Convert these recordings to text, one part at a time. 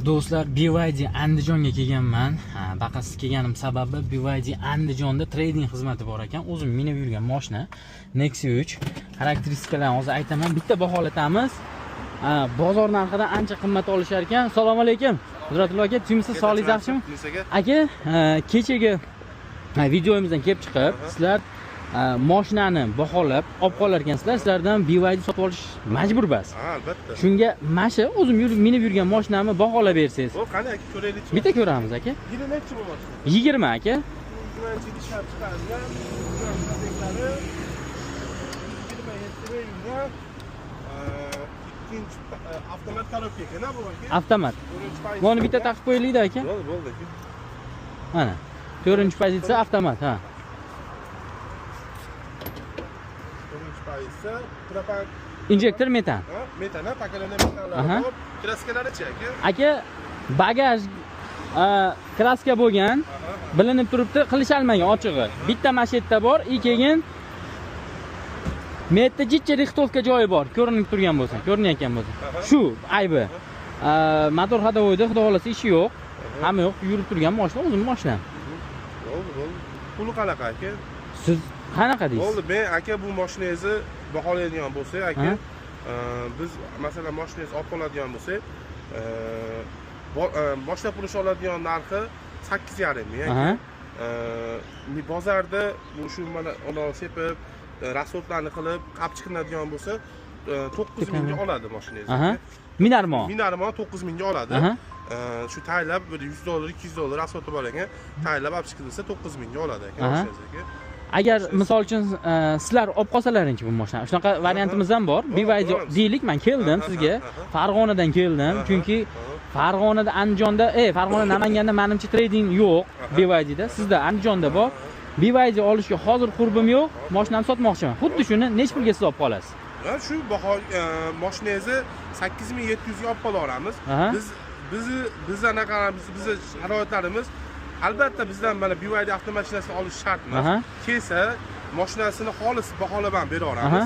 Do'stlar, BYD Andijonga kelganman. Baqasiz kelganim sababi BYD Andijonda trading xizmati bor ekan. O'zim minib yurgan mashina Nexia 3. Xarakteristikalarni hozir aytaman. Bitta baholatamiz. Bozor narxidan ancha qimmat olishar ekan. Assalomu alaykum. Qudratullo aka, tuyimsiz sog'ligingiz yaxshimi? Aka, kechagi videomizdan kelib chiqib, sizlar mashinani baholab olib qolar ekansizlar. Sizlardan BYD sotib olish majbursiz. Albatta. Shunga mana o'zim minib yurgan mashinamni baholab bersangiz. O, qani aka, ko'raylik. Bitta ko'ramiz aka. Yili nechi bu mashina? 20 aka. 20 ishlab chiqarilgan. Beklari 27 ikkinchi avtomat korobka ekan-a bu aka? Avtomat. Buni bitta taqib qo'yaylik-da aka. Bo'ldi. Mana. 4-pozitsiya avtomat, ha. 4-pozitsiya propan Injektor metan. Ha, metan, paklangan metanlar bor. Kraskalari-chi aka? Aka, bagaj kraska bo'lgan, bilinib turibdi, qilishalmagan ochig'i. Bitta mashetda bor, keyin metda jichcha rixtovka joyi bor, ko'rinib turgan bo'lsa, ko'rinayotgan bo'lsa. Shu aybi. Motor ходовойda xudo xolasa ishi yo'q. Hamma yo'q, yurib turgan mashina, o'zim mashinam. Bo'ldi. Puli qanaqa aka? Siz qanaqa deysiz? Bo'ldi, men aka bu mashinangizni baholaydigan bo'lsak, aka, biz masalan mashinangizni olib qoladigan bo'lsak, boshqa pul oladigan narxi 8,5 ming aka. Bozorda shu mana uni sepib, rasxodlarni qilib, qap chiqinadigan bo'lsa, 9 mingga oladi mashinangizni. Minarmo 9 mingga oladi. Shu taylab $100, $200 rasxodi bor ekan, taylab olib chiqilsa 9 mingga oladi aka mashinangizni. Agar misol uchun sizlar olib qolsalaring-chi bu mashinani. Shunaqa variantimiz ham bor. BYD deylik, men keldim sizga. Farg'onadan keldim, chunki Farg'onada, Andijonda, Farg'ona, Namanganda menimcha trading yo'q BYDda. Sizda Andijonda bor. BYD olishga hozir qurbim yo'q. Mashinamni sotmoqchiman. Xuddi shuni nech pulga siz olib qolasiz? Shu baho mashinangizni 8700 ga olib qolaveramiz. Biz anaqamiz, bizning sharoitlarimiz albatta bizdan mana BYD avtomashinasini olish shart emas. Kelsa, mashinasini xolis baholab ham beraveramiz.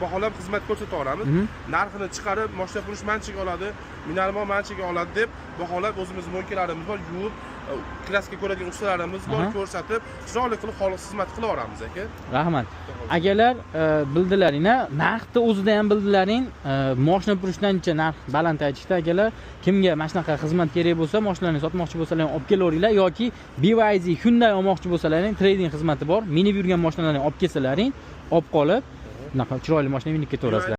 Baholab xizmat ko'rsataveramiz. Narxini chiqarib, mashina puli manchaga oladi, minarmo manchaga oladi deb baholab o'zimiz mo'nkalarimiz bor, yuvib, kraska ko'radigan ustalarimiz bor, ko'rsatib, chiroyli qilib xolis xizmat qilaveramiz aka. Rahmat. Akalar, bildilaring-a, narxni o'zida ham bildilaring, mashina pulishdancha narx baland aytishdi akalar. Kimga mana shunaqa xizmat kerak bo'lsa, mashinalarni sotmoqchi bo'lsalaring, olib kelaveringlar yoki BYD Hyundai olmoqchi bo'lsalaring, trading xizmati bor. Minib yurgan mashinalarni olib kelsalaring, olib qolib, bunaqa chiroyli mashina minib ketaverasizlar.